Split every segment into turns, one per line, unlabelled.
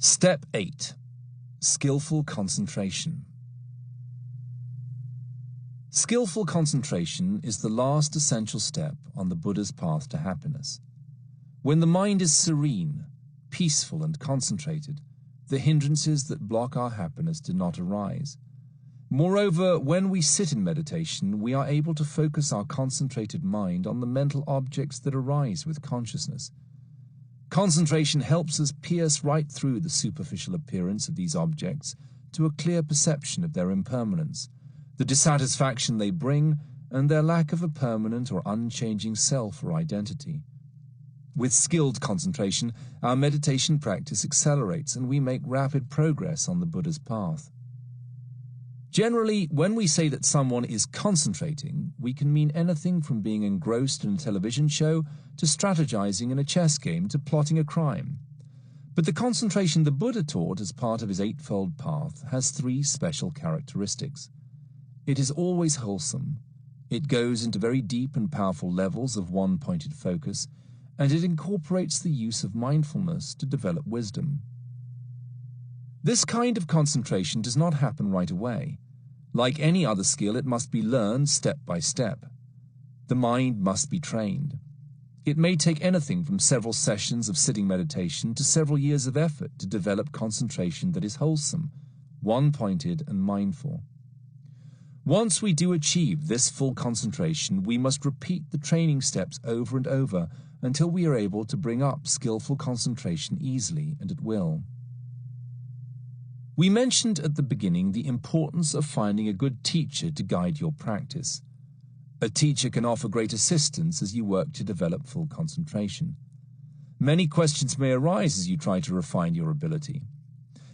Step 8. Skillful concentration. Skillful concentration is the last essential step on the Buddha's path to happiness. When the mind is serene, peaceful and concentrated, the hindrances that block our happiness do not arise. Moreover, when we sit in meditation, we are able to focus our concentrated mind on the mental objects that arise with consciousness. Concentration helps us pierce right through the superficial appearance of these objects to a clear perception of their impermanence, the dissatisfaction they bring, and their lack of a permanent or unchanging self or identity. With skilled concentration, our meditation practice accelerates and we make rapid progress on the Buddha's path. Generally, when we say that someone is concentrating, we can mean anything from being engrossed in a television show to strategizing in a chess game to plotting a crime. But the concentration the Buddha taught as part of his Eightfold Path has three special characteristics. It is always wholesome, it goes into very deep and powerful levels of one-pointed focus, and it incorporates the use of mindfulness to develop wisdom. This kind of concentration does not happen right away. Like any other skill, it must be learned step by step. The mind must be trained. It may take anything from several sessions of sitting meditation to several years of effort to develop concentration that is wholesome, one-pointed and mindful. Once we do achieve this full concentration, we must repeat the training steps over and over until we are able to bring up skillful concentration easily and at will. We mentioned at the beginning the importance of finding a good teacher to guide your practice. A teacher can offer great assistance as you work to develop full concentration. Many questions may arise as you try to refine your ability.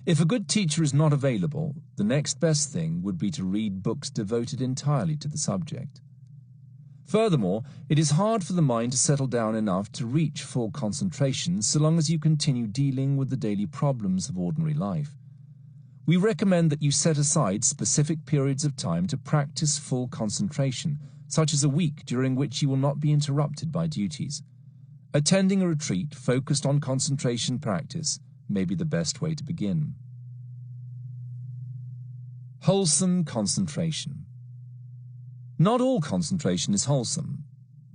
If a good teacher is not available, the next best thing would be to read books devoted entirely to the subject. Furthermore, it is hard for the mind to settle down enough to reach full concentration so long as you continue dealing with the daily problems of ordinary life. We recommend that you set aside specific periods of time to practice full concentration, such as a week during which you will not be interrupted by duties. Attending a retreat focused on concentration practice may be the best way to begin. Wholesome concentration. Not all concentration is wholesome.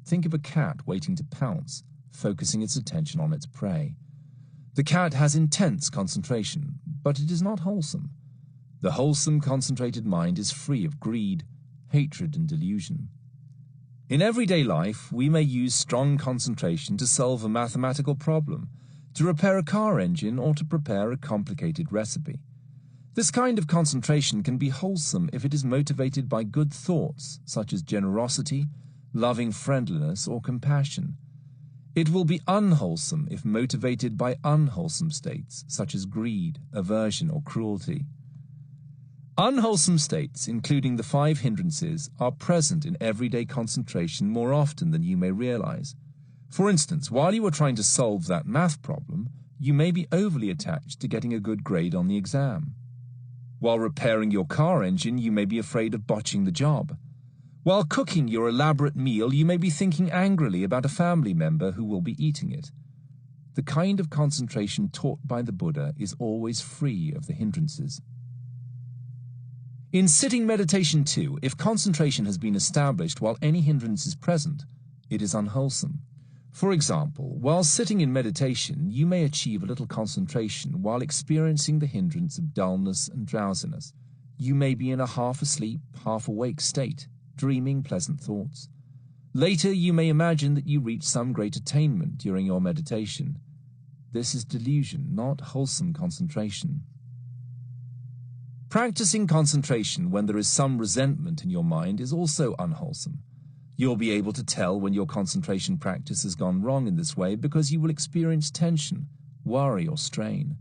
Think of a cat waiting to pounce, focusing its attention on its prey. The cat has intense concentration, but it is not wholesome. The wholesome, concentrated mind is free of greed, hatred, and delusion. In everyday life, we may use strong concentration to solve a mathematical problem, to repair a car engine, or to prepare a complicated recipe. This kind of concentration can be wholesome if it is motivated by good thoughts, such as generosity, loving friendliness, or compassion. It will be unwholesome if motivated by unwholesome states, such as greed, aversion, or cruelty. Unwholesome states, including the 5 hindrances, are present in everyday concentration more often than you may realize. For instance, while you are trying to solve that math problem, you may be overly attached to getting a good grade on the exam. While repairing your car engine, you may be afraid of botching the job. While cooking your elaborate meal, you may be thinking angrily about a family member who will be eating it. The kind of concentration taught by the Buddha is always free of the hindrances. In sitting meditation too, if concentration has been established while any hindrance is present, it is unwholesome. For example, while sitting in meditation, you may achieve a little concentration while experiencing the hindrance of dullness and drowsiness. You may be in a half-asleep, half-awake state, dreaming pleasant thoughts. Later, you may imagine that you reach some great attainment during your meditation. This is delusion, not wholesome concentration. Practicing concentration when there is some resentment in your mind is also unwholesome. You'll be able to tell when your concentration practice has gone wrong in this way because you will experience tension, worry, or strain.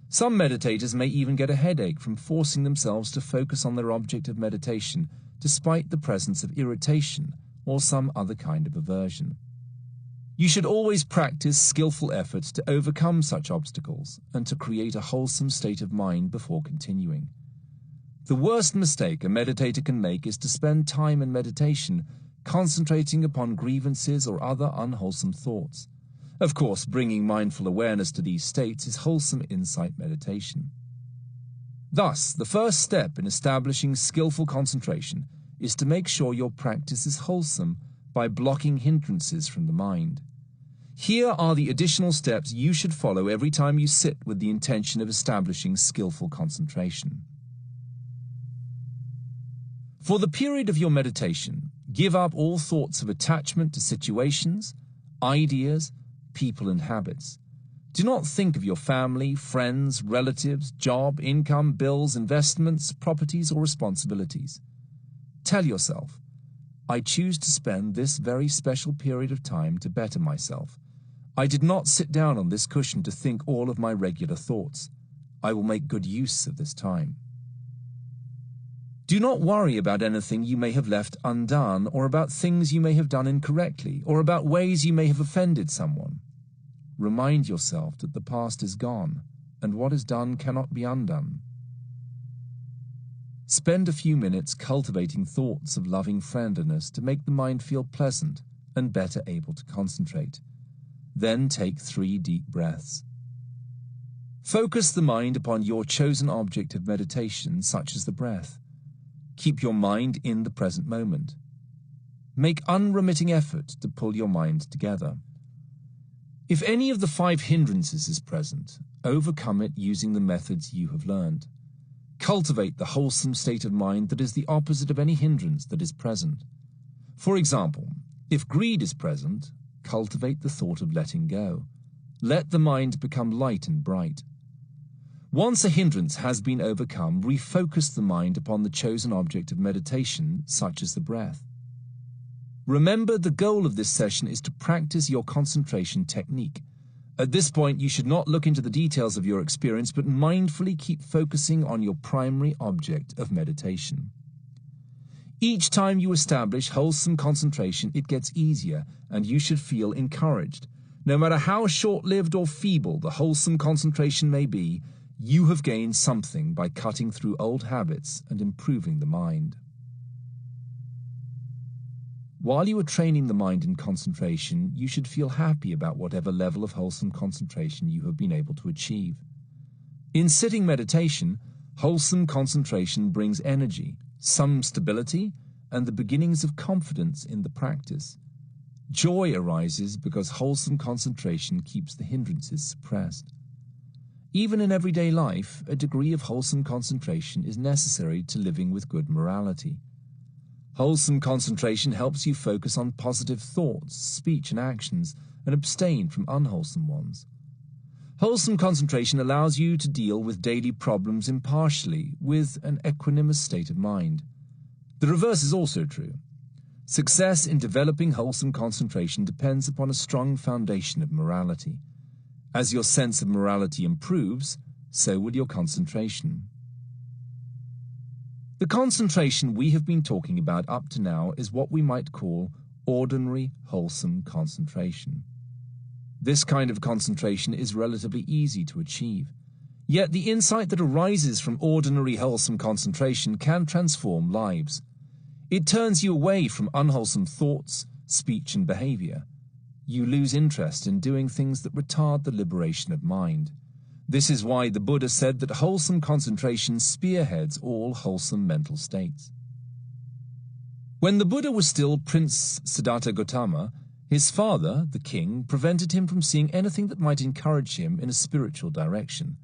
Some meditators may even get a headache from forcing themselves to focus on their object of meditation despite the presence of irritation or some other kind of aversion. You should always practice skillful efforts to overcome such obstacles and to create a wholesome state of mind before continuing. The worst mistake a meditator can make is to spend time in meditation concentrating upon grievances or other unwholesome thoughts. Of course, bringing mindful awareness to these states is wholesome insight meditation. Thus, the first step in establishing skillful concentration is to make sure your practice is wholesome by blocking hindrances from the mind. Here are the additional steps you should follow every time you sit with the intention of establishing skillful concentration. For the period of your meditation, give up all thoughts of attachment to situations, ideas, people and habits. Do not think of your family, friends, relatives, job, income, bills, investments, properties or responsibilities. Tell yourself, I choose to spend this very special period of time to better myself. I did not sit down on this cushion to think all of my regular thoughts. I will make good use of this time. Do not worry about anything you may have left undone, or about things you may have done incorrectly, or about ways you may have offended someone. Remind yourself that the past is gone, and what is done cannot be undone. Spend a few minutes cultivating thoughts of loving friendliness to make the mind feel pleasant and better able to concentrate. Then take 3 deep breaths. Focus the mind upon your chosen object of meditation, such as the breath. Keep your mind in the present moment. Make unremitting effort to pull your mind together. If any of the 5 hindrances is present, overcome it using the methods you have learned. Cultivate the wholesome state of mind that is the opposite of any hindrance that is present. For example, if greed is present, cultivate the thought of letting go. Let the mind become light and bright. Once a hindrance has been overcome, refocus the mind upon the chosen object of meditation, such as the breath. Remember, the goal of this session is to practice your concentration technique. At this point, you should not look into the details of your experience, but mindfully keep focusing on your primary object of meditation. Each time you establish wholesome concentration, it gets easier, and you should feel encouraged. No matter how short-lived or feeble the wholesome concentration may be, you have gained something by cutting through old habits and improving the mind. While you are training the mind in concentration, you should feel happy about whatever level of wholesome concentration you have been able to achieve. In sitting meditation, wholesome concentration brings energy, some stability, and the beginnings of confidence in the practice. Joy arises because wholesome concentration keeps the hindrances suppressed. Even in everyday life, a degree of wholesome concentration is necessary to living with good morality. Wholesome concentration helps you focus on positive thoughts, speech and actions, and abstain from unwholesome ones. Wholesome concentration allows you to deal with daily problems impartially, with an equanimous state of mind. The reverse is also true. Success in developing wholesome concentration depends upon a strong foundation of morality. As your sense of morality improves, so will your concentration. The concentration we have been talking about up to now is what we might call ordinary wholesome concentration. This kind of concentration is relatively easy to achieve. Yet the insight that arises from ordinary wholesome concentration can transform lives. It turns you away from unwholesome thoughts, speech and behavior. You lose interest in doing things that retard the liberation of mind. This is why the Buddha said that wholesome concentration spearheads all wholesome mental states. When the Buddha was still Prince Siddhartha Gautama, his father, the king, prevented him from seeing anything that might encourage him in a spiritual direction.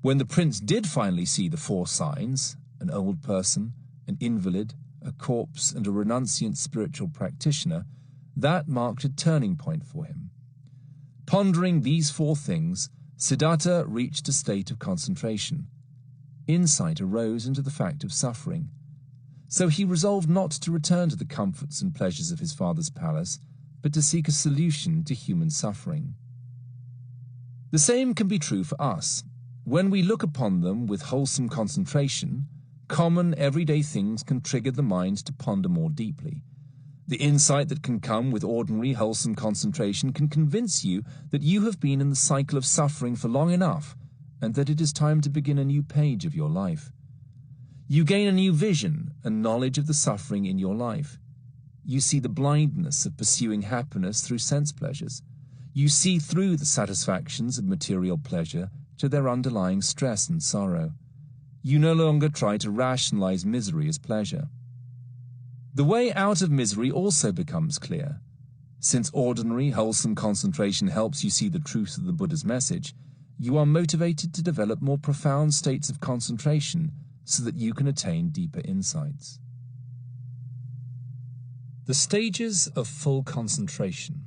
When the prince did finally see the 4 signs, an old person, an invalid, a corpse, and a renunciant spiritual practitioner, that marked a turning point for him. Pondering these 4 things, Siddhartha reached a state of concentration. Insight arose into the fact of suffering. So he resolved not to return to the comforts and pleasures of his father's palace, but to seek a solution to human suffering. The same can be true for us. When we look upon them with wholesome concentration, common everyday things can trigger the mind to ponder more deeply. The insight that can come with ordinary wholesome concentration can convince you that you have been in the cycle of suffering for long enough, and that it is time to begin a new page of your life. You gain a new vision and knowledge of the suffering in your life. You see the blindness of pursuing happiness through sense pleasures. You see through the satisfactions of material pleasure to their underlying stress and sorrow. You no longer try to rationalize misery as pleasure. The way out of misery also becomes clear. Since ordinary, wholesome concentration helps you see the truth of the Buddha's message, you are motivated to develop more profound states of concentration so that you can attain deeper insights. The stages of full concentration.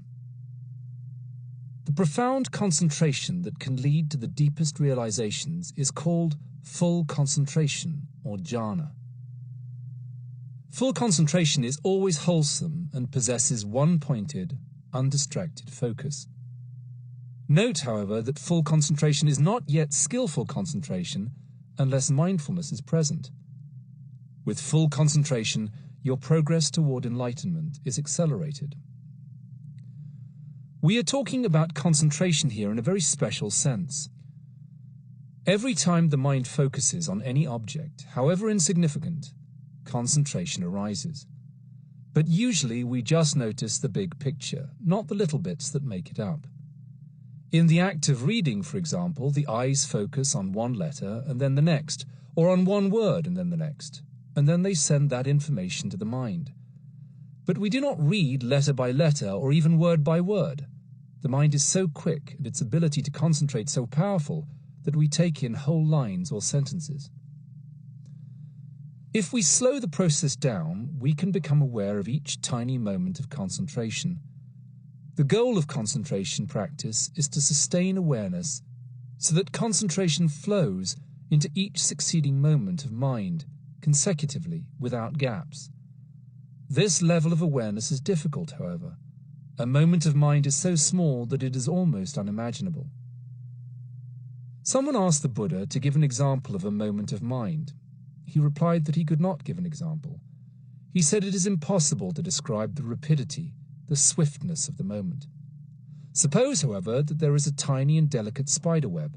The profound concentration that can lead to the deepest realizations is called full concentration, or jhana. Full concentration is always wholesome and possesses one-pointed, undistracted focus. Note, however, that full concentration is not yet skillful concentration unless mindfulness is present. With full concentration, your progress toward enlightenment is accelerated. We are talking about concentration here in a very special sense. Every time the mind focuses on any object, however insignificant, concentration arises. But usually we just notice the big picture, not the little bits that make it up. In the act of reading, for example, the eyes focus on one letter and then the next, or on one word and then the next, and then they send that information to the mind. But we do not read letter by letter or even word by word. The mind is so quick and its ability to concentrate so powerful that we take in whole lines or sentences. If we slow the process down, we can become aware of each tiny moment of concentration. The goal of concentration practice is to sustain awareness so that concentration flows into each succeeding moment of mind, consecutively, without gaps. This level of awareness is difficult, however. A moment of mind is so small that it is almost unimaginable. Someone asked the Buddha to give an example of a moment of mind. He replied that he could not give an example. He said it is impossible to describe the rapidity, the swiftness of the moment. Suppose, however, that there is a tiny and delicate spider web.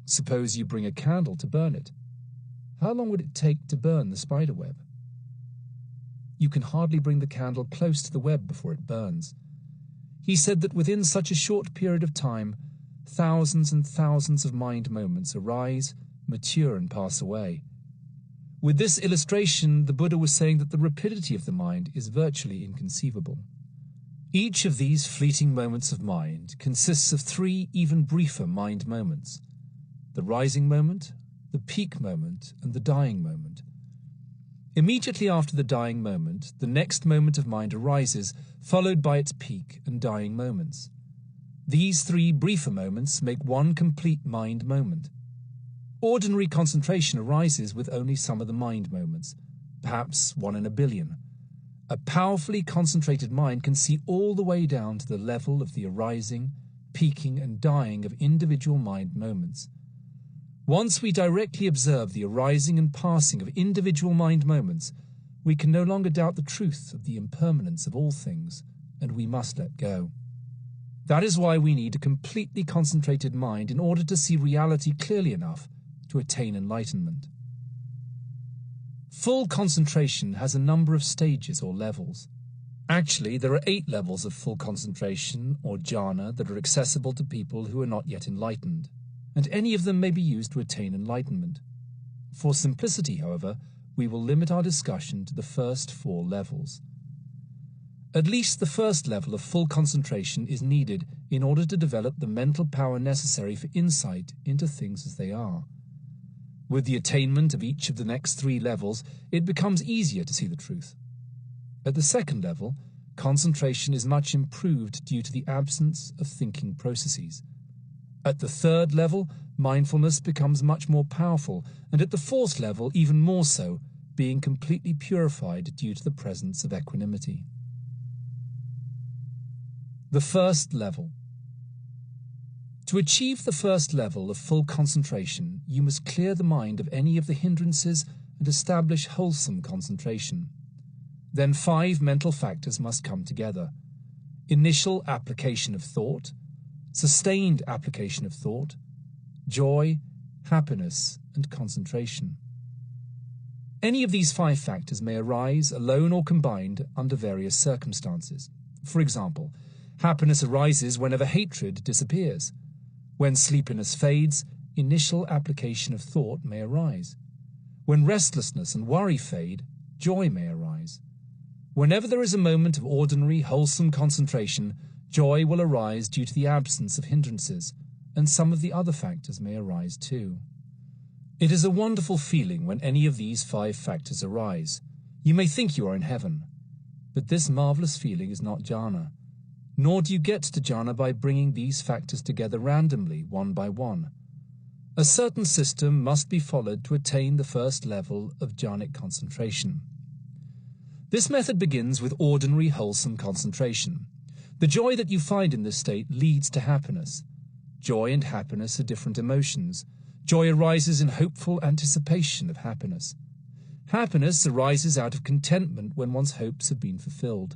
Suppose you bring a candle to burn it. How long would it take to burn the spider web? You can hardly bring the candle close to the web before it burns. He said that within such a short period of time, thousands and thousands of mind moments arise, mature, and pass away. With this illustration, the Buddha was saying that the rapidity of the mind is virtually inconceivable. Each of these fleeting moments of mind consists of 3 even briefer mind moments: the rising moment, the peak moment, and the dying moment. Immediately after the dying moment, the next moment of mind arises, followed by its peak and dying moments. These 3 briefer moments make one complete mind moment. Ordinary concentration arises with only some of the mind moments, perhaps 1 in a billion. A powerfully concentrated mind can see all the way down to the level of the arising, peaking, and dying of individual mind moments. Once we directly observe the arising and passing of individual mind moments, we can no longer doubt the truth of the impermanence of all things, and we must let go. That is why we need a completely concentrated mind in order to see reality clearly enough to attain enlightenment. Full concentration has a number of stages or levels. Actually, there are 8 levels of full concentration, or jhana, that are accessible to people who are not yet enlightened, and any of them may be used to attain enlightenment. For simplicity, however, we will limit our discussion to the first 4 levels. At least the first level of full concentration is needed in order to develop the mental power necessary for insight into things as they are. With the attainment of each of the next 3 levels, it becomes easier to see the truth. At the second level, concentration is much improved due to the absence of thinking processes. At the third level, mindfulness becomes much more powerful, and at the fourth level, even more so, being completely purified due to the presence of equanimity. The first level. To achieve the first level of full concentration, you must clear the mind of any of the hindrances and establish wholesome concentration. Then 5 mental factors must come together: initial application of thought, sustained application of thought, joy, happiness, and concentration. Any of these 5 factors may arise, alone or combined, under various circumstances. For example, Happiness arises whenever hatred disappears. When sleepiness fades, initial application of thought may arise. When restlessness and worry fade, joy may arise. Whenever there is a moment of ordinary, wholesome concentration, joy will arise due to the absence of hindrances, and some of the other factors may arise too. It is a wonderful feeling when any of these 5 factors arise. You may think you are in heaven, but this marvelous feeling is not jhana, nor do you get to jhana by bringing these factors together randomly, one by one. A certain system must be followed to attain the first level of jhanic concentration. This method begins with ordinary, wholesome concentration. The joy that you find in this state leads to happiness. Joy and happiness are different emotions. Joy arises in hopeful anticipation of happiness. Happiness arises out of contentment when one's hopes have been fulfilled.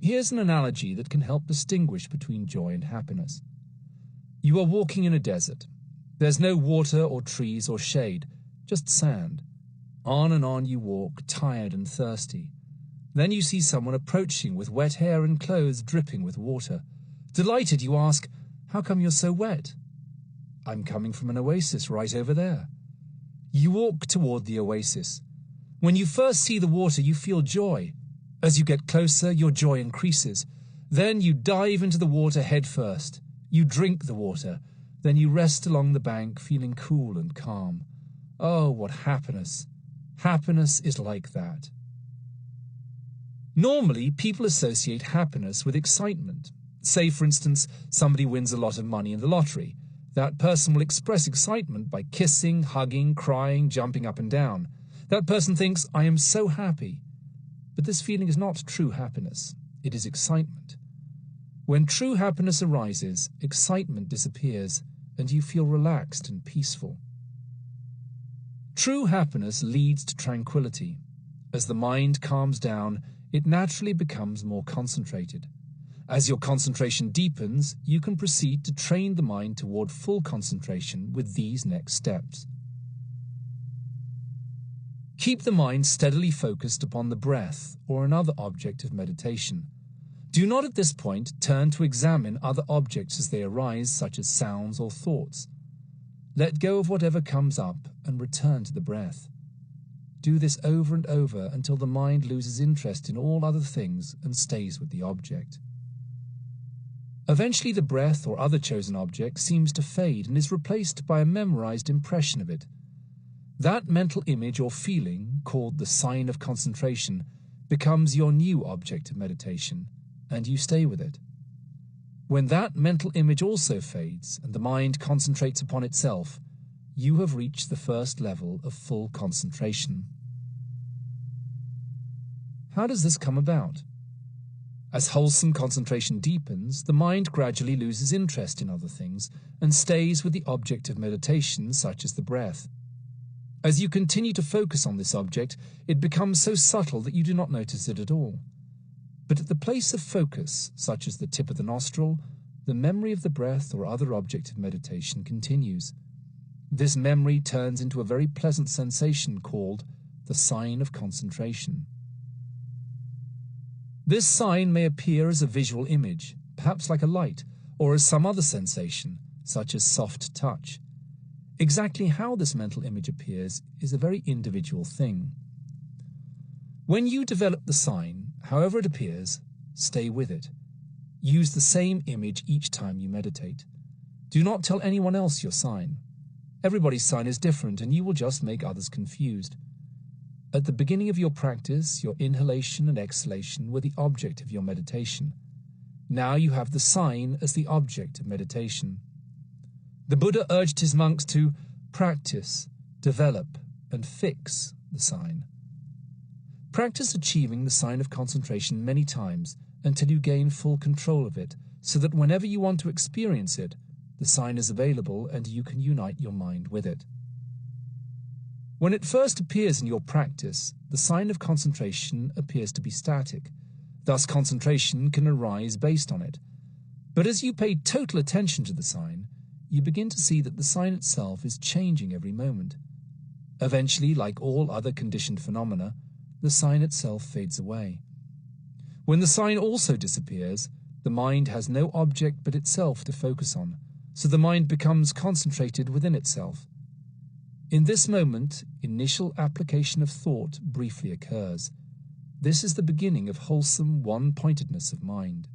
Here's an analogy that can help distinguish between joy and happiness. You are walking in a desert. There's no water or trees or shade, just sand. On and on you walk, tired and thirsty. Then you see someone approaching with wet hair and clothes dripping with water. Delighted, you ask, "How come you're so wet?" "I'm coming from an oasis right over there." You walk toward the oasis. When you first see the water, you feel joy. As you get closer, your joy increases. Then you dive into the water head first. You drink the water. Then you rest along the bank, feeling cool and calm. Oh, what happiness! Happiness is like that. Normally, people associate happiness with excitement. Say, for instance, somebody wins a lot of money in the lottery. That person will express excitement by kissing, hugging, crying, jumping up and down. That person thinks, "I am so happy." But this feeling is not true happiness. It is excitement. When true happiness arises, excitement disappears, and you feel relaxed and peaceful. True happiness leads to tranquility. As the mind calms down, it naturally becomes more concentrated. As your concentration deepens, you can proceed to train the mind toward full concentration with these next steps. Keep the mind steadily focused upon the breath or another object of meditation. Do not at this point turn to examine other objects as they arise, such as sounds or thoughts. Let go of whatever comes up and return to the breath. Do this over and over until the mind loses interest in all other things and stays with the object. Eventually the breath or other chosen object seems to fade and is replaced by a memorized impression of it. That mental image or feeling, called the sign of concentration, becomes your new object of meditation, and you stay with it. When that mental image also fades and the mind concentrates upon itself, you have reached the first level of full concentration. How does this come about? As wholesome concentration deepens, the mind gradually loses interest in other things and stays with the object of meditation, such as the breath. As you continue to focus on this object, it becomes so subtle that you do not notice it at all. But at the place of focus, such as the tip of the nostril, the memory of the breath or other object of meditation continues. This memory turns into a very pleasant sensation called the sign of concentration. This sign may appear as a visual image, perhaps like a light, or as some other sensation, such as soft touch. Exactly how this mental image appears is a very individual thing. When you develop the sign, however it appears, stay with it. Use the same image each time you meditate. Do not tell anyone else your sign. Everybody's sign is different, and you will just make others confused. At the beginning of your practice, your inhalation and exhalation were the object of your meditation. Now you have the sign as the object of meditation. The Buddha urged his monks to practice, develop, and fix the sign. Practice achieving the sign of concentration many times until you gain full control of it, so that whenever you want to experience it, the sign is available and you can unite your mind with it. When it first appears in your practice, the sign of concentration appears to be static. Thus, concentration can arise based on it. But as you pay total attention to the sign, you begin to see that the sign itself is changing every moment. Eventually, like all other conditioned phenomena, the sign itself fades away. When the sign also disappears, The mind has no object but itself to focus on, so the mind becomes concentrated within itself. In this moment, initial application of thought briefly occurs. This is the beginning of wholesome one-pointedness of mind.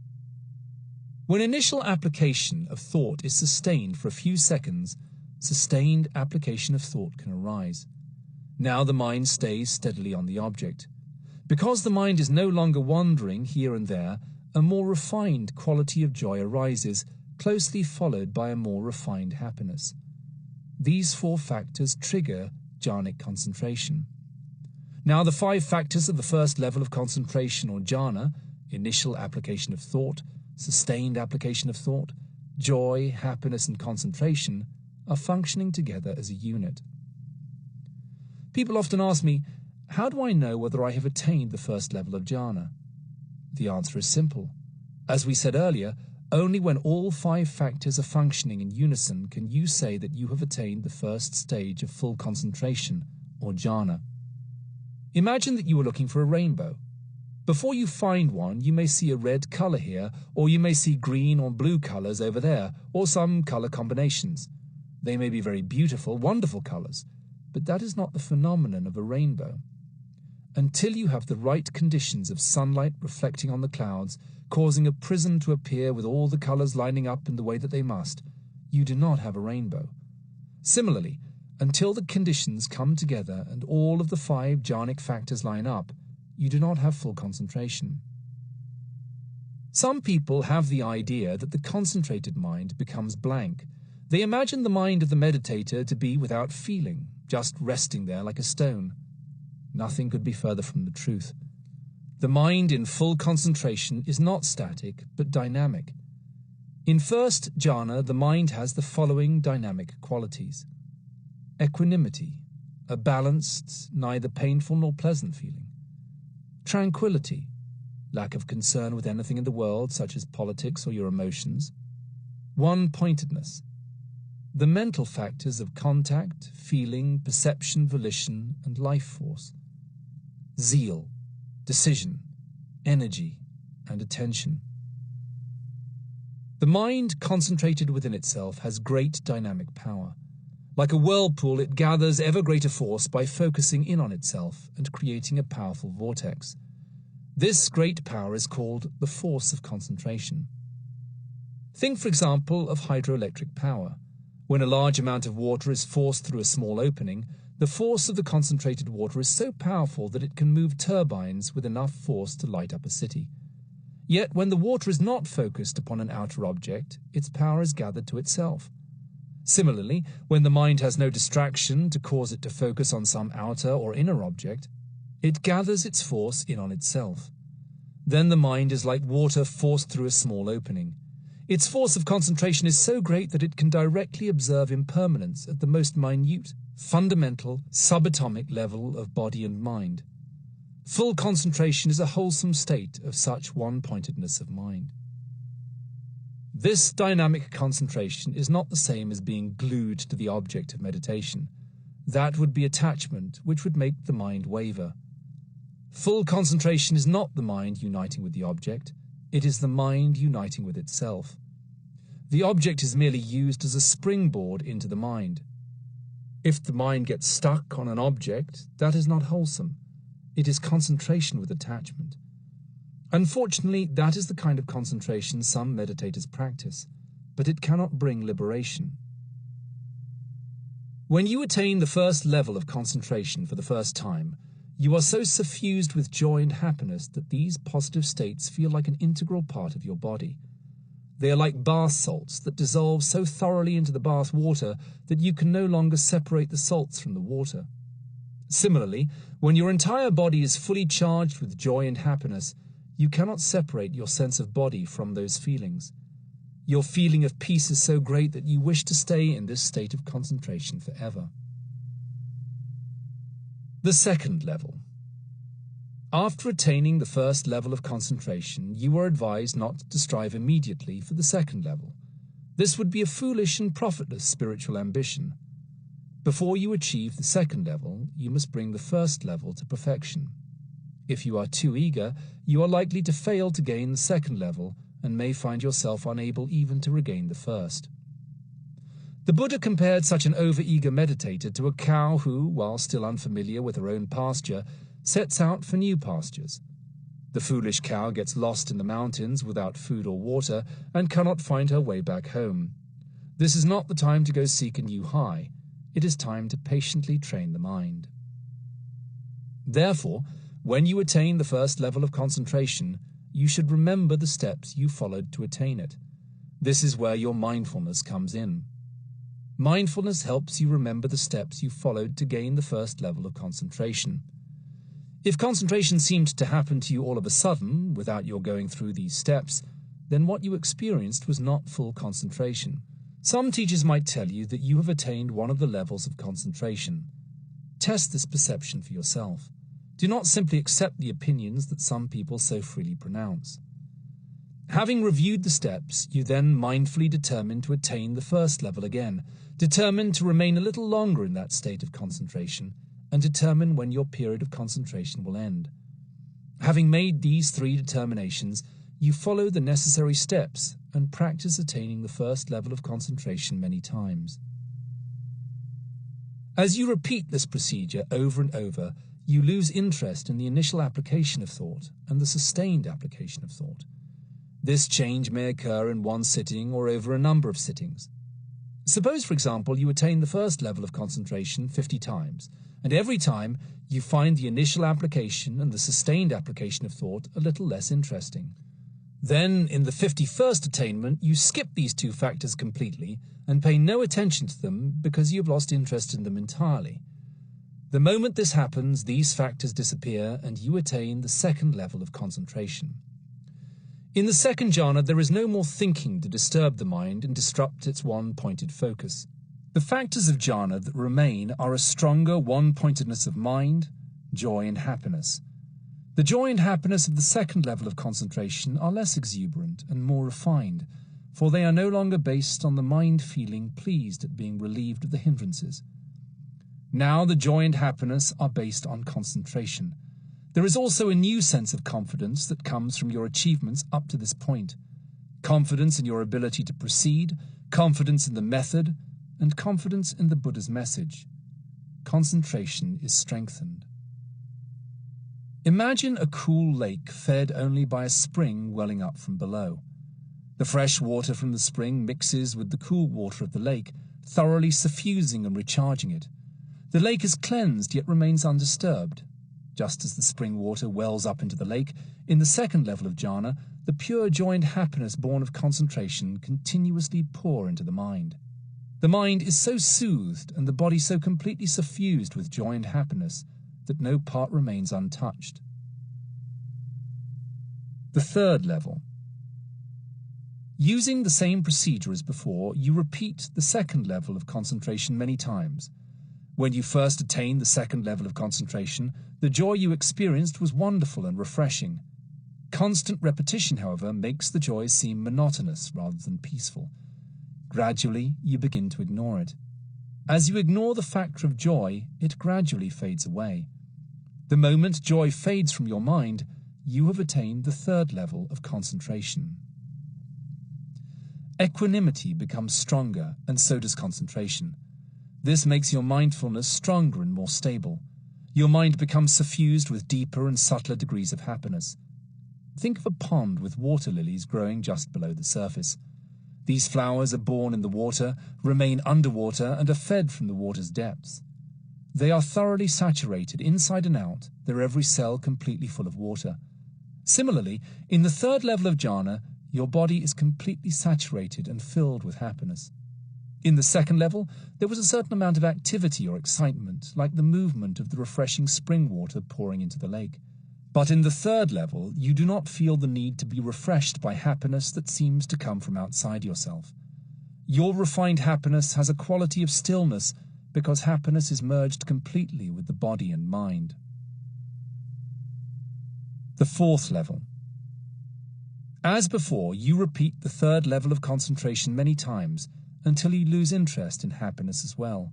When initial application of thought is sustained for a few seconds, sustained application of thought can arise. Now the mind stays steadily on the object. Because the mind is no longer wandering here and there, a more refined quality of joy arises, closely followed by a more refined happiness. These four factors trigger jhanic concentration. Now the 5 factors of the first level of concentration or jhana, initial application of thought, sustained application of thought, joy, happiness and concentration, are functioning together as a unit. People often ask me, how do I know whether I have attained the first level of jhana? The answer is simple. As we said earlier, only when all 5 factors are functioning in unison can you say that you have attained the first stage of full concentration, or jhana. Imagine that you are looking for a rainbow. Before you find one, you may see a red color here, or you may see green or blue colors over there, or some color combinations. They may be very beautiful, wonderful colors, but that is not the phenomenon of a rainbow. Until you have the right conditions of sunlight reflecting on the clouds, causing a prism to appear with all the colors lining up in the way that they must, you do not have a rainbow. Similarly, until the conditions come together and all of the 5 jhanic factors line up, you do not have full concentration. Some people have the idea that the concentrated mind becomes blank. They imagine the mind of the meditator to be without feeling, just resting there like a stone. Nothing could be further from the truth. The mind in full concentration is not static, but dynamic. In first jhana, the mind has the following dynamic qualities. Equanimity, a balanced, neither painful nor pleasant feeling. Tranquility, lack of concern with anything in the world, such as politics or your emotions. One-pointedness, the mental factors of contact, feeling, perception, volition, and life force. Zeal, decision, energy, and attention. The mind concentrated within itself has great dynamic power. Like a whirlpool, it gathers ever greater force by focusing in on itself and creating a powerful vortex. This great power is called the force of concentration. Think, for example, of hydroelectric power. When a large amount of water is forced through a small opening, the force of the concentrated water is so powerful that it can move turbines with enough force to light up a city. Yet when the water is not focused upon an outer object, its power is gathered to itself. Similarly, when the mind has no distraction to cause it to focus on some outer or inner object, it gathers its force in on itself. Then the mind is like water forced through a small opening. Its force of concentration is so great that it can directly observe impermanence at the most minute, fundamental, subatomic level of body and mind. Full concentration is a wholesome state of such one-pointedness of mind. This dynamic concentration is not the same as being glued to the object of meditation. That would be attachment, which would make the mind waver. Full concentration is not the mind uniting with the object. It is the mind uniting with itself. The object is merely used as a springboard into the mind. If the mind gets stuck on an object, that is not wholesome. It is concentration with attachment. Unfortunately, that is the kind of concentration some meditators practice, but it cannot bring liberation. When you attain the first level of concentration for the first time, you are so suffused with joy and happiness that these positive states feel like an integral part of your body. They are like bath salts that dissolve so thoroughly into the bath water that you can no longer separate the salts from the water. Similarly, when your entire body is fully charged with joy and happiness, you cannot separate your sense of body from those feelings. Your feeling of peace is so great that you wish to stay in this state of concentration forever. The second level. After attaining the first level of concentration, you are advised not to strive immediately for the second level. This would be a foolish and profitless spiritual ambition. Before you achieve the second level, you must bring the first level to perfection. If you are too eager, you are likely to fail to gain the second level and may find yourself unable even to regain the first. The Buddha compared such an over-eager meditator to a cow who, while still unfamiliar with her own pasture, sets out for new pastures. The foolish cow gets lost in the mountains without food or water and cannot find her way back home. This is not the time to go seek a new high. It is time to patiently train the mind. Therefore, when you attain the first level of concentration, you should remember the steps you followed to attain it. This is where your mindfulness comes in. Mindfulness helps you remember the steps you followed to gain the first level of concentration. If concentration seemed to happen to you all of a sudden, without your going through these steps, then what you experienced was not full concentration. Some teachers might tell you that you have attained one of the levels of concentration. Test this perception for yourself. Do not simply accept the opinions that some people so freely pronounce. Having reviewed the steps, you then mindfully determine to attain the first level again, determine to remain a little longer in that state of concentration, and determine when your period of concentration will end. Having made these three determinations, you follow the necessary steps and practice attaining the first level of concentration many times. As you repeat this procedure over and over, you lose interest in the initial application of thought and the sustained application of thought. This change may occur in one sitting or over a number of sittings. Suppose, for example, you attain the first level of concentration 50 times, and every time you find the initial application and the sustained application of thought a little less interesting. Then, in the 51st attainment, you skip these two factors completely and pay no attention to them because you have lost interest in them entirely. The moment this happens, these factors disappear and you attain the second level of concentration. In the second jhana, there is no more thinking to disturb the mind and disrupt its one-pointed focus. The factors of jhana that remain are a stronger one-pointedness of mind, joy and happiness. The joy and happiness of the second level of concentration are less exuberant and more refined, for they are no longer based on the mind feeling pleased at being relieved of the hindrances. Now the joy and happiness are based on concentration. There is also a new sense of confidence that comes from your achievements up to this point. Confidence in your ability to proceed, confidence in the method, and confidence in the Buddha's message. Concentration is strengthened. Imagine a cool lake fed only by a spring welling up from below. The fresh water from the spring mixes with the cool water of the lake, thoroughly suffusing and recharging it. The lake is cleansed yet remains undisturbed. Just as the spring water wells up into the lake, in the second level of jhana, the pure joy and happiness born of concentration continuously pour into the mind. The mind is so soothed and the body so completely suffused with joy and happiness that no part remains untouched. The third level. Using the same procedure as before, you repeat the second level of concentration many times. When you first attained the second level of concentration, the joy you experienced was wonderful and refreshing. Constant repetition, however, makes the joy seem monotonous rather than peaceful. Gradually, you begin to ignore it. As you ignore the factor of joy, it gradually fades away. The moment joy fades from your mind, you have attained the third level of concentration. Equanimity becomes stronger, and so does concentration. This makes your mindfulness stronger and more stable. Your mind becomes suffused with deeper and subtler degrees of happiness. Think of a pond with water lilies growing just below the surface. These flowers are born in the water, remain underwater, and are fed from the water's depths. They are thoroughly saturated inside and out, their every cell completely full of water. Similarly, in the third level of jhana, your body is completely saturated and filled with happiness. In the second level, there was a certain amount of activity or excitement, like the movement of the refreshing spring water pouring into the lake. But in the third level, you do not feel the need to be refreshed by happiness that seems to come from outside yourself. Your refined happiness has a quality of stillness because happiness is merged completely with the body and mind. The fourth level. As before, you repeat the third level of concentration many times until you lose interest in happiness as well.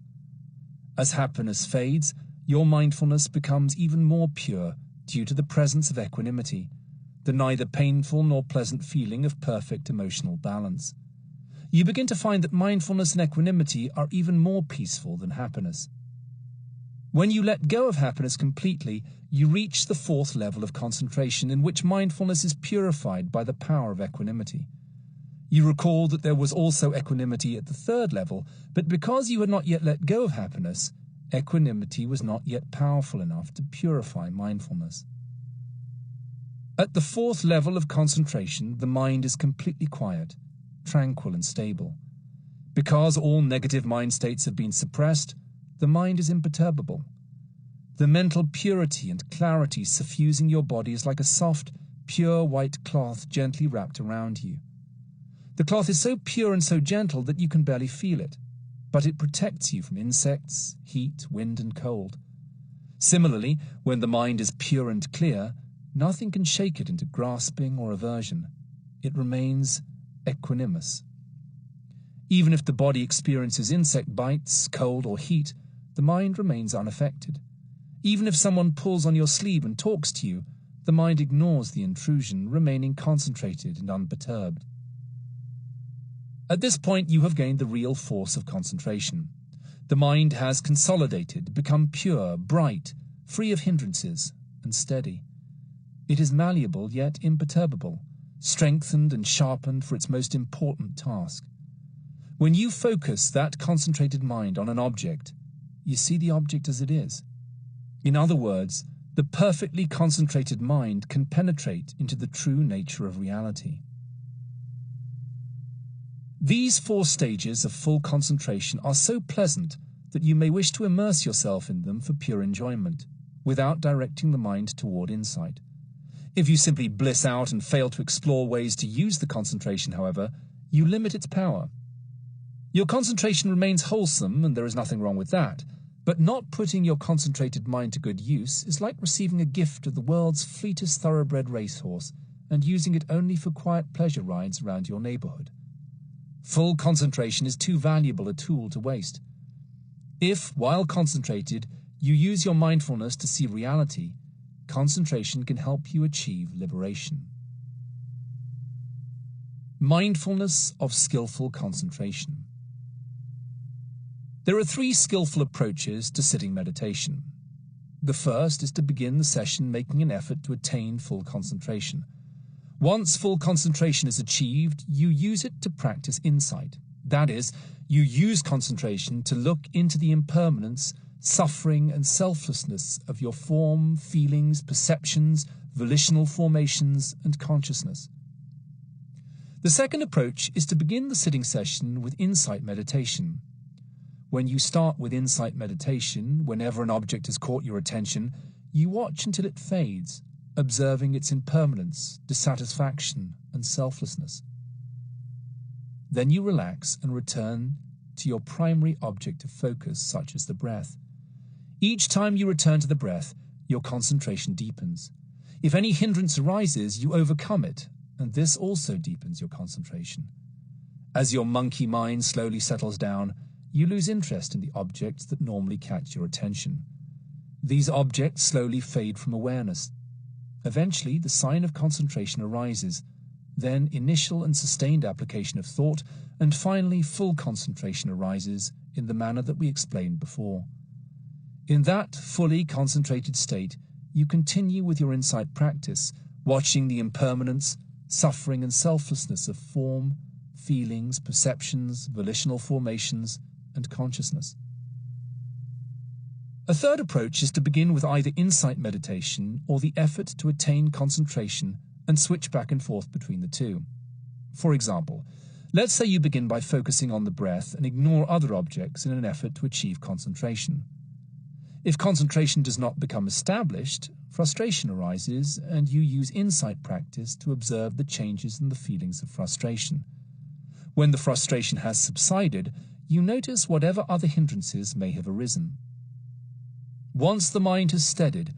As happiness fades, your mindfulness becomes even more pure due to the presence of equanimity. the neither painful nor pleasant feeling of perfect emotional balance. You begin to find that mindfulness and equanimity are even more peaceful than happiness. When you let go of happiness completely, you reach the fourth level of concentration, in which mindfulness is purified by the power of equanimity. You recall that there was also equanimity at the third level, but because you had not yet let go of happiness, equanimity was not yet powerful enough to purify mindfulness. At the fourth level of concentration, the mind is completely quiet, tranquil and stable. Because all negative mind states have been suppressed, the mind is imperturbable. The mental purity and clarity suffusing your body is like a soft, pure white cloth gently wrapped around you. The cloth is so pure and so gentle that you can barely feel it, but it protects you from insects, heat, wind, and cold. Similarly, when the mind is pure and clear, nothing can shake it into grasping or aversion. It remains equanimous. Even if the body experiences insect bites, cold, or heat, the mind remains unaffected. Even if someone pulls on your sleeve and talks to you, the mind ignores the intrusion, remaining concentrated and unperturbed. At this point, you have gained the real force of concentration. The mind has consolidated, become pure, bright, free of hindrances, and steady. It is malleable yet imperturbable, strengthened and sharpened for its most important task. When you focus that concentrated mind on an object, you see the object as it is. In other words, the perfectly concentrated mind can penetrate into the true nature of reality. These 4 stages of full concentration are so pleasant that you may wish to immerse yourself in them for pure enjoyment, without directing the mind toward insight. If you simply bliss out and fail to explore ways to use the concentration, however, you limit its power. Your concentration remains wholesome, and there is nothing wrong with that, but not putting your concentrated mind to good use is like receiving a gift of the world's fleetest thoroughbred racehorse and using it only for quiet pleasure rides around your neighborhood. Full concentration is too valuable a tool to waste. If, while concentrated, you use your mindfulness to see reality, concentration can help you achieve liberation. Mindfulness of skillful concentration. There are 3 skillful approaches to sitting meditation. The first is to begin the session making an effort to attain full concentration. Once full concentration is achieved, you use it to practice insight. That is, you use concentration to look into the impermanence, suffering, and selflessness of your form, feelings, perceptions, volitional formations, and consciousness. The second approach is to begin the sitting session with insight meditation. When you start with insight meditation, whenever an object has caught your attention, you watch until it fades, observing its impermanence, dissatisfaction, and selflessness. Then you relax and return to your primary object of focus, such as the breath. Each time you return to the breath, your concentration deepens. If any hindrance arises, you overcome it, and this also deepens your concentration. As your monkey mind slowly settles down, you lose interest in the objects that normally catch your attention. These objects slowly fade from awareness. Eventually, the sign of concentration arises, then initial and sustained application of thought, and finally full concentration arises in the manner that we explained before. In that fully concentrated state, you continue with your insight practice, watching the impermanence, suffering, and selflessness of form, feelings, perceptions, volitional formations, and consciousness. A third approach is to begin with either insight meditation or the effort to attain concentration and switch back and forth between the two. For example, let's say you begin by focusing on the breath and ignore other objects in an effort to achieve concentration. If concentration does not become established, frustration arises, and you use insight practice to observe the changes in the feelings of frustration. When the frustration has subsided, you notice whatever other hindrances may have arisen. Once the mind has steadied,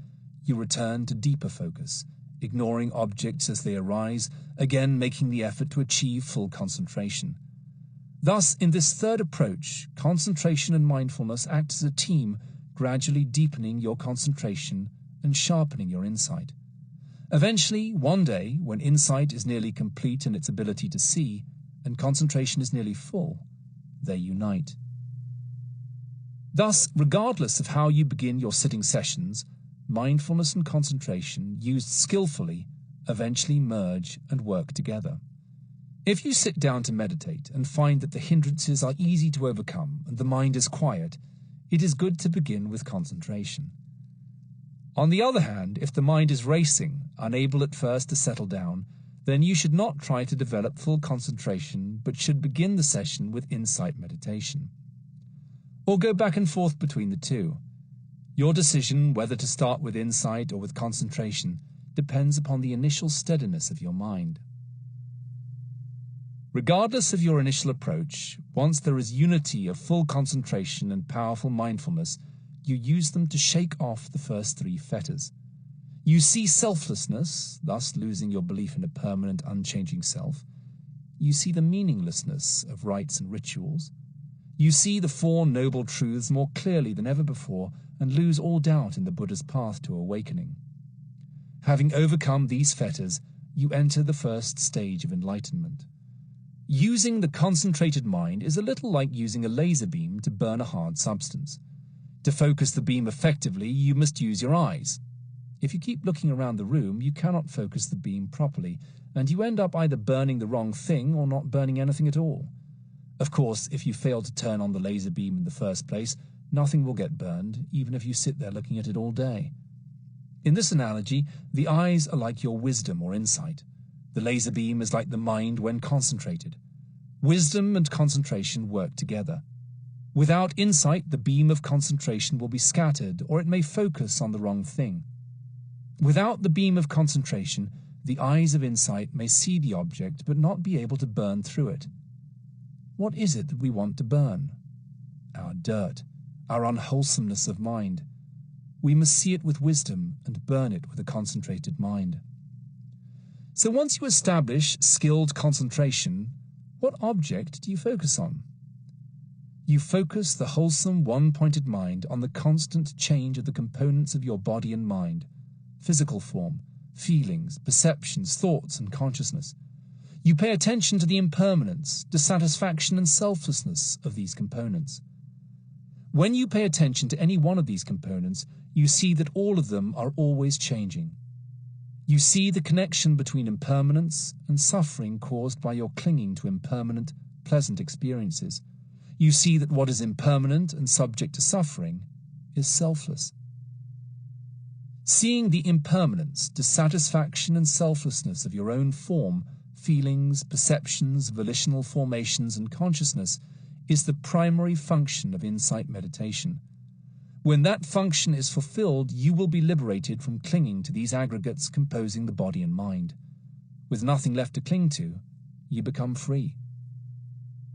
you return to deeper focus, ignoring objects as they arise, again making the effort to achieve full concentration. Thus, in this third approach, concentration and mindfulness act as a team, gradually deepening your concentration and sharpening your insight. Eventually, one day, when insight is nearly complete in its ability to see, and concentration is nearly full, they unite. Thus, regardless of how you begin your sitting sessions, mindfulness and concentration, used skillfully, eventually merge and work together. If you sit down to meditate and find that the hindrances are easy to overcome and the mind is quiet, it is good to begin with concentration. On the other hand, if the mind is racing, unable at first to settle down, then you should not try to develop full concentration, but should begin the session with insight meditation. Or go back and forth between the two. Your decision whether to start with insight or with concentration depends upon the initial steadiness of your mind. Regardless of your initial approach, once there is unity of full concentration and powerful mindfulness, you use them to shake off the first three fetters. You see selflessness, thus losing your belief in a permanent, unchanging self. You see the meaninglessness of rites and rituals. You see the Four Noble Truths more clearly than ever before and lose all doubt in the Buddha's path to awakening. Having overcome these fetters, you enter the first stage of enlightenment. Using the concentrated mind is a little like using a laser beam to burn a hard substance. To focus the beam effectively, you must use your eyes. If you keep looking around the room, you cannot focus the beam properly, and you end up either burning the wrong thing or not burning anything at all. Of course, if you fail to turn on the laser beam in the first place, nothing will get burned, even if you sit there looking at it all day. In this analogy, the eyes are like your wisdom or insight. The laser beam is like the mind when concentrated. Wisdom and concentration work together. Without insight, the beam of concentration will be scattered, or it may focus on the wrong thing. Without the beam of concentration, the eyes of insight may see the object but not be able to burn through it. What is it that we want to burn? Our dirt, our unwholesomeness of mind. We must see it with wisdom and burn it with a concentrated mind. So once you establish skilled concentration, what object do you focus on? You focus the wholesome one-pointed mind on the constant change of the components of your body and mind, physical form, feelings, perceptions, thoughts, and consciousness. You pay attention to the impermanence, dissatisfaction, and selflessness of these components. When you pay attention to any one of these components, you see that all of them are always changing. You see the connection between impermanence and suffering caused by your clinging to impermanent, pleasant experiences. You see that what is impermanent and subject to suffering is selfless. Seeing the impermanence, dissatisfaction, and selflessness of your own form, feelings, perceptions, volitional formations, and consciousness is the primary function of insight meditation. When that function is fulfilled, you will be liberated from clinging to these aggregates composing the body and mind. With nothing left to cling to, you become free.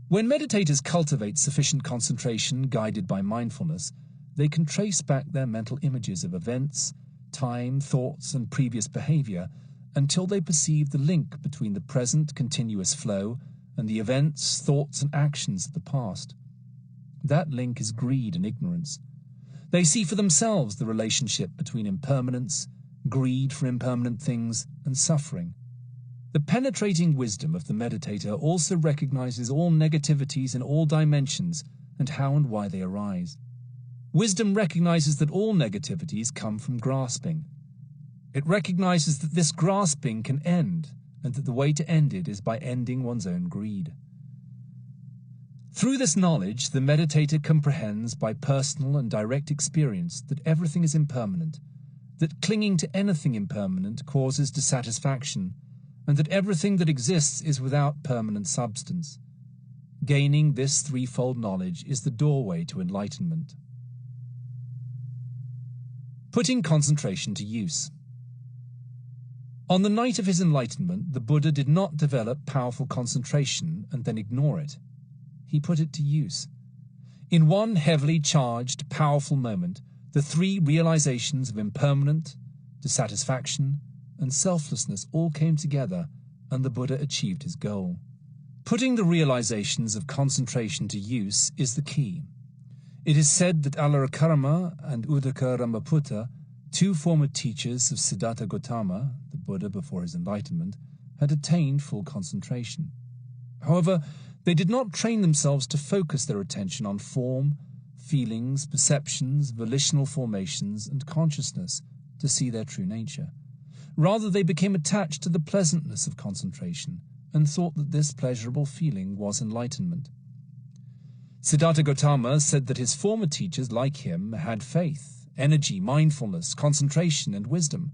When meditators cultivate sufficient concentration guided by mindfulness, they can trace back their mental images of events, time, thoughts, and previous behavior until they perceive the link between the present continuous flow and the events, thoughts, and actions of the past. That link is greed and ignorance. They see for themselves the relationship between impermanence, greed for impermanent things, and suffering. The penetrating wisdom of the meditator also recognizes all negativities in all dimensions and how and why they arise. Wisdom recognizes that all negativities come from grasping. It recognizes that this grasping can end, and that the way to end it is by ending one's own greed. Through this knowledge, the meditator comprehends by personal and direct experience that everything is impermanent, that clinging to anything impermanent causes dissatisfaction, and that everything that exists is without permanent substance. Gaining this threefold knowledge is the doorway to enlightenment. Putting concentration to use. On the night of his enlightenment, the Buddha did not develop powerful concentration and then ignore it. He put it to use. In one heavily charged, powerful moment, the three realizations of impermanent, dissatisfaction, and selflessness all came together, and the Buddha achieved his goal. Putting the realizations of concentration to use is the key. It is said that Aladkarma and Uddaka Ramaputta, two former teachers of Siddhartha Gautama, the Buddha before his enlightenment, had attained full concentration. However, they did not train themselves to focus their attention on form, feelings, perceptions, volitional formations, and consciousness to see their true nature. Rather, they became attached to the pleasantness of concentration and thought that this pleasurable feeling was enlightenment. Siddhartha Gautama said that his former teachers, like him, had faith, energy, mindfulness, concentration, and wisdom.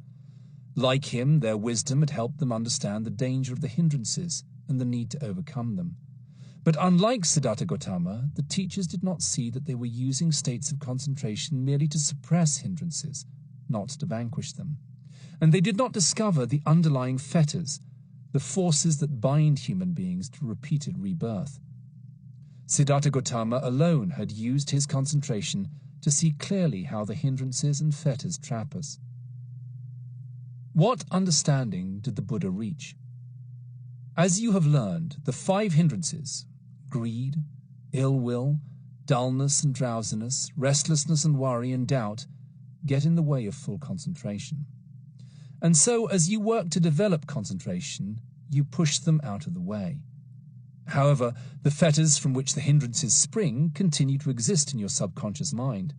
Like him, their wisdom had helped them understand the danger of the hindrances and the need to overcome them. But unlike Siddhartha Gautama, the teachers did not see that they were using states of concentration merely to suppress hindrances, not to vanquish them. And they did not discover the underlying fetters, the forces that bind human beings to repeated rebirth. Siddhartha Gautama alone had used his concentration to see clearly how the hindrances and fetters trap us. What understanding did the Buddha reach? As you have learned, the 5 hindrances, greed, ill will, dullness and drowsiness, restlessness and worry and doubt, get in the way of full concentration. And so, as you work to develop concentration, you push them out of the way. However, the fetters from which the hindrances spring continue to exist in your subconscious mind.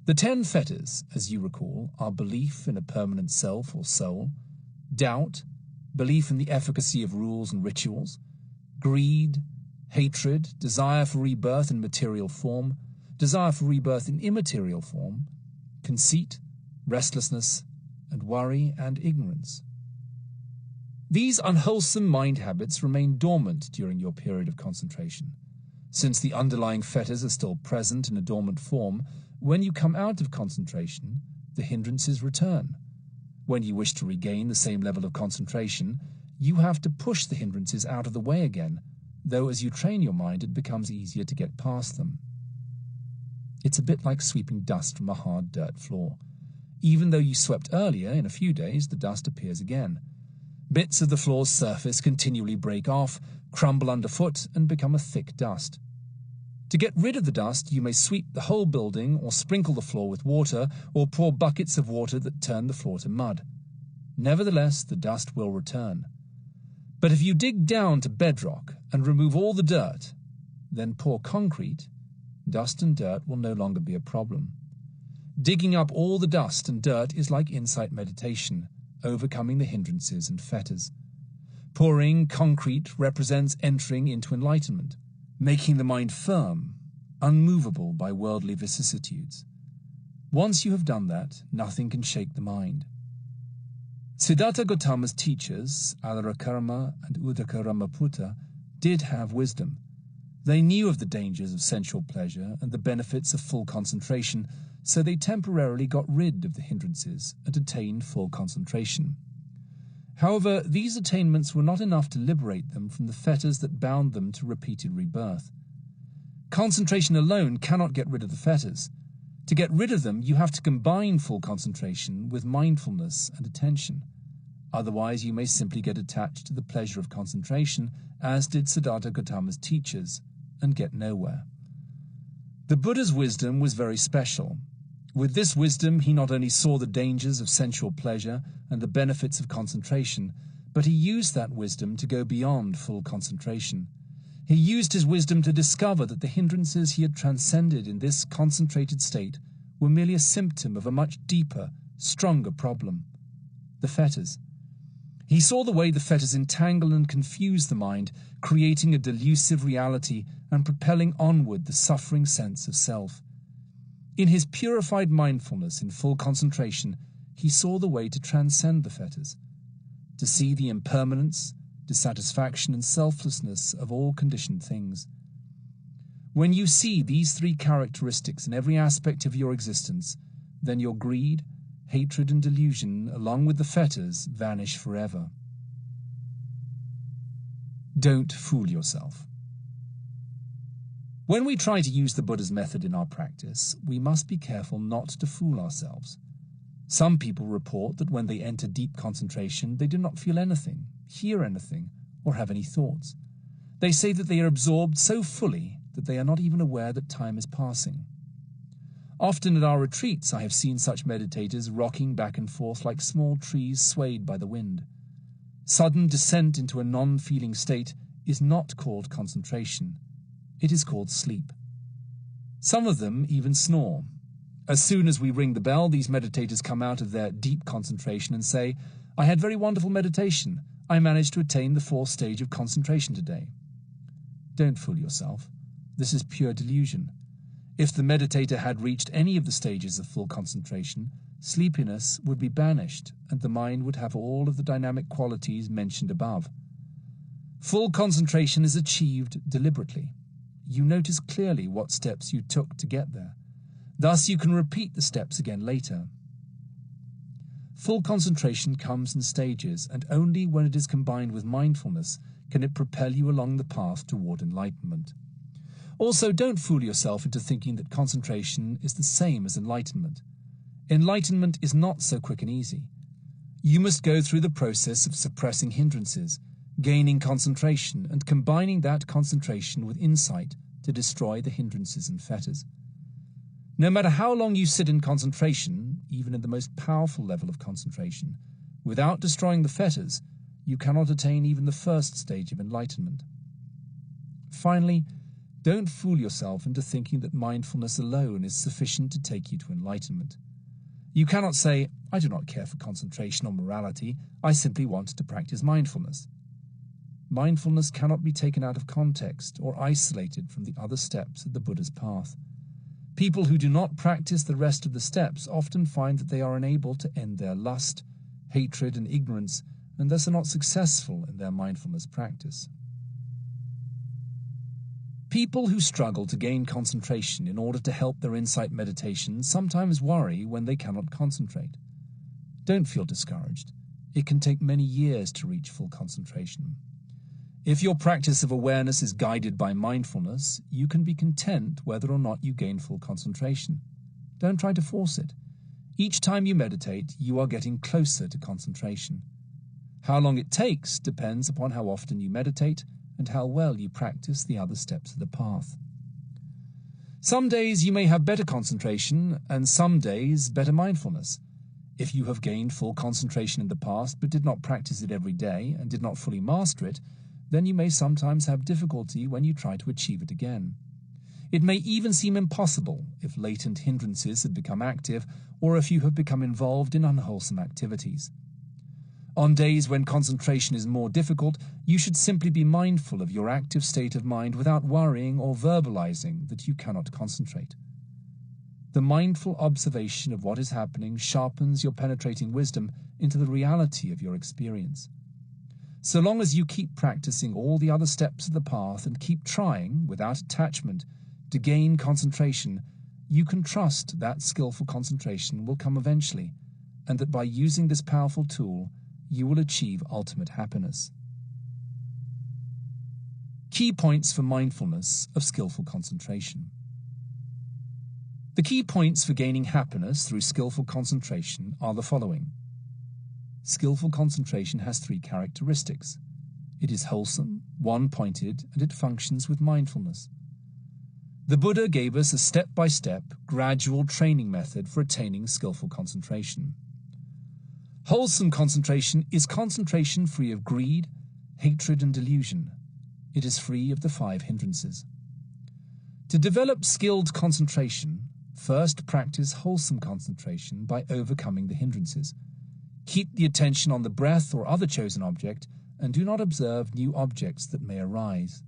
The 10 fetters, as you recall, are belief in a permanent self or soul, doubt, belief in the efficacy of rules and rituals, greed, hatred, desire for rebirth in material form, desire for rebirth in immaterial form, conceit, restlessness, and worry and ignorance. These unwholesome mind habits remain dormant during your period of concentration. Since the underlying fetters are still present in a dormant form, when you come out of concentration, the hindrances return. When you wish to regain the same level of concentration, you have to push the hindrances out of the way again, though as you train your mind it becomes easier to get past them. It's a bit like sweeping dust from a hard dirt floor. Even though you swept earlier, in a few days the dust appears again. Bits of the floor's surface continually break off, crumble underfoot, and become a thick dust. To get rid of the dust, you may sweep the whole building, or sprinkle the floor with water, or pour buckets of water that turn the floor to mud. Nevertheless, the dust will return. But if you dig down to bedrock and remove all the dirt, then pour concrete, dust and dirt will no longer be a problem. Digging up all the dust and dirt is like insight meditation, overcoming the hindrances and fetters. Pouring concrete represents entering into enlightenment, making the mind firm, unmovable by worldly vicissitudes. Once you have done that, nothing can shake the mind. Siddhartha Gautama's teachers, Alarakarma and Udakaramaputa, did have wisdom. They knew of the dangers of sensual pleasure and the benefits of full concentration, so they temporarily got rid of the hindrances and attained full concentration. However, these attainments were not enough to liberate them from the fetters that bound them to repeated rebirth. Concentration alone cannot get rid of the fetters. To get rid of them, you have to combine full concentration with mindfulness and attention. Otherwise, you may simply get attached to the pleasure of concentration, as did Siddhartha Gautama's teachers, and get nowhere. The Buddha's wisdom was very special. With this wisdom, he not only saw the dangers of sensual pleasure and the benefits of concentration, but he used that wisdom to go beyond full concentration. He used his wisdom to discover that the hindrances he had transcended in this concentrated state were merely a symptom of a much deeper, stronger problem: the fetters. He saw the way the fetters entangle and confuse the mind, creating a delusive reality and propelling onward the suffering sense of self. In his purified mindfulness in full concentration, he saw the way to transcend the fetters, to see the impermanence, dissatisfaction, and selflessness of all conditioned things. When you see these 3 characteristics in every aspect of your existence, then your greed, hatred, and delusion, along with the fetters, vanish forever. Don't fool yourself. When we try to use the Buddha's method in our practice, we must be careful not to fool ourselves. Some people report that when they enter deep concentration, they do not feel anything, hear anything, or have any thoughts. They say that they are absorbed so fully that they are not even aware that time is passing. Often at our retreats I have seen such meditators rocking back and forth like small trees swayed by the wind. Sudden descent into a non-feeling state is not called concentration. It is called sleep. Some of them even snore. As soon as we ring the bell, these meditators come out of their deep concentration and say, "I had very wonderful meditation. I managed to attain the 4th stage of concentration today." Don't fool yourself. This is pure delusion. If the meditator had reached any of the stages of full concentration, sleepiness would be banished and the mind would have all of the dynamic qualities mentioned above. Full concentration is achieved deliberately. You notice clearly what steps you took to get there. Thus you can repeat the steps again later. Full concentration comes in stages, and only when it is combined with mindfulness can it propel you along the path toward enlightenment. Also, don't fool yourself into thinking that concentration is the same as enlightenment. Enlightenment is not so quick and easy. You must go through the process of suppressing hindrances, gaining concentration, and combining that concentration with insight to destroy the hindrances and fetters. No matter how long you sit in concentration, even in the most powerful level of concentration, without destroying the fetters, you cannot attain even the 1st stage of enlightenment. Finally, don't fool yourself into thinking that mindfulness alone is sufficient to take you to enlightenment. You cannot say, "I do not care for concentration or morality, I simply want to practice mindfulness." Mindfulness cannot be taken out of context or isolated from the other steps of the Buddha's path. People who do not practice the rest of the steps often find that they are unable to end their lust, hatred, and ignorance, and thus are not successful in their mindfulness practice. People who struggle to gain concentration in order to help their insight meditation sometimes worry when they cannot concentrate. Don't feel discouraged. It can take many years to reach full concentration. If your practice of awareness is guided by mindfulness, you can be content whether or not you gain full concentration. Don't try to force it. Each time you meditate, you are getting closer to concentration. How long it takes depends upon how often you meditate and how well you practice the other steps of the path. Some days you may have better concentration, and some days better mindfulness. If you have gained full concentration in the past but did not practice it every day and did not fully master it, then you may sometimes have difficulty when you try to achieve it again. It may even seem impossible if latent hindrances have become active or if you have become involved in unwholesome activities. On days when concentration is more difficult, you should simply be mindful of your active state of mind without worrying or verbalizing that you cannot concentrate. The mindful observation of what is happening sharpens your penetrating wisdom into the reality of your experience. So long as you keep practicing all the other steps of the path and keep trying, without attachment, to gain concentration, you can trust that skillful concentration will come eventually, and that by using this powerful tool, you will achieve ultimate happiness. Key points for mindfulness of skillful concentration. The key points for gaining happiness through skillful concentration are the following. Skillful concentration has 3 characteristics. It is wholesome, one-pointed, and it functions with mindfulness. The Buddha gave us a step-by-step, gradual training method for attaining skillful concentration. Wholesome concentration is concentration free of greed, hatred, and delusion. It is free of the 5 hindrances. To develop skilled concentration, first practice wholesome concentration by overcoming the hindrances. Keep the attention on the breath or other chosen object, and do not observe new objects that may arise.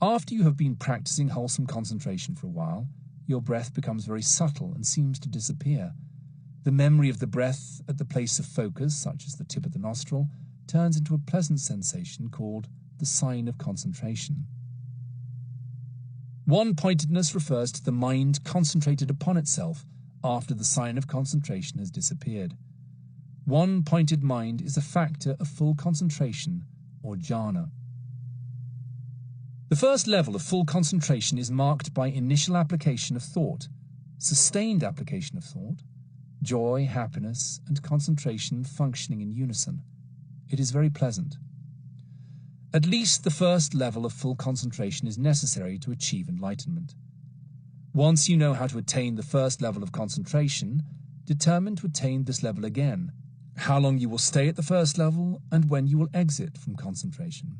After you have been practicing wholesome concentration for a while, your breath becomes very subtle and seems to disappear. The memory of the breath at the place of focus, such as the tip of the nostril, turns into a pleasant sensation called the sign of concentration. One-pointedness refers to the mind concentrated upon itself after the sign of concentration has disappeared. One-pointed mind is a factor of full concentration, or jhana. The first level of full concentration is marked by initial application of thought, sustained application of thought, joy, happiness, and concentration functioning in unison. It is very pleasant. At least the first level of full concentration is necessary to achieve enlightenment. Once you know how to attain the first level of concentration, determine to attain this level again, how long you will stay at the first level, and when you will exit from concentration.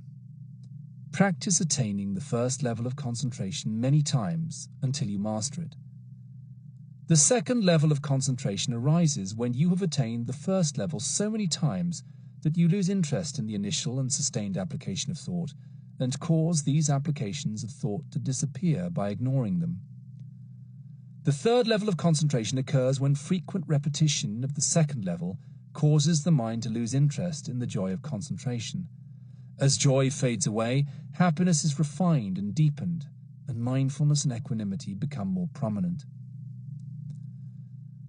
Practice attaining the first level of concentration many times until you master it. The second level of concentration arises when you have attained the first level so many times that you lose interest in the initial and sustained application of thought and cause these applications of thought to disappear by ignoring them. The third level of concentration occurs when frequent repetition of the second level causes the mind to lose interest in the joy of concentration. As joy fades away, happiness is refined and deepened, and mindfulness and equanimity become more prominent.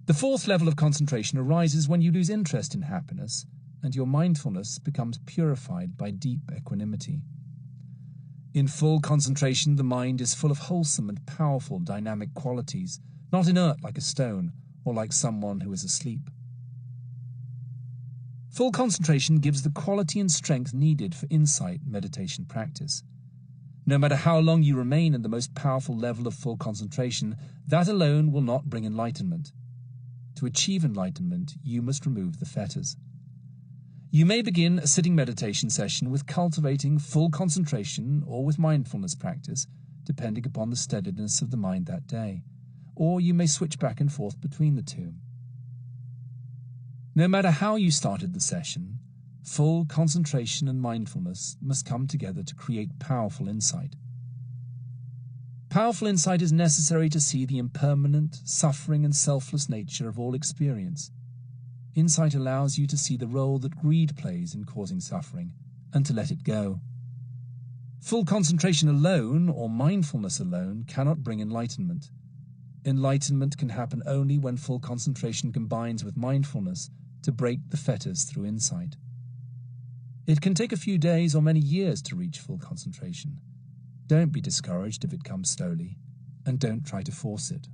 The fourth level of concentration arises when you lose interest in happiness, and your mindfulness becomes purified by deep equanimity. In full concentration, the mind is full of wholesome and powerful dynamic qualities, not inert like a stone or like someone who is asleep. Full concentration gives the quality and strength needed for insight meditation practice. No matter how long you remain in the most powerful level of full concentration, that alone will not bring enlightenment. To achieve enlightenment, you must remove the fetters. You may begin a sitting meditation session with cultivating full concentration or with mindfulness practice, depending upon the steadiness of the mind that day, or you may switch back and forth between the two. No matter how you started the session, full concentration and mindfulness must come together to create powerful insight. Powerful insight is necessary to see the impermanent, suffering and selfless nature of all experience. Insight allows you to see the role that greed plays in causing suffering, and to let it go. Full concentration alone, or mindfulness alone, cannot bring enlightenment. Enlightenment can happen only when full concentration combines with mindfulness to break the fetters through insight. It can take a few days or many years to reach full concentration. Don't be discouraged if it comes slowly, and don't try to force it.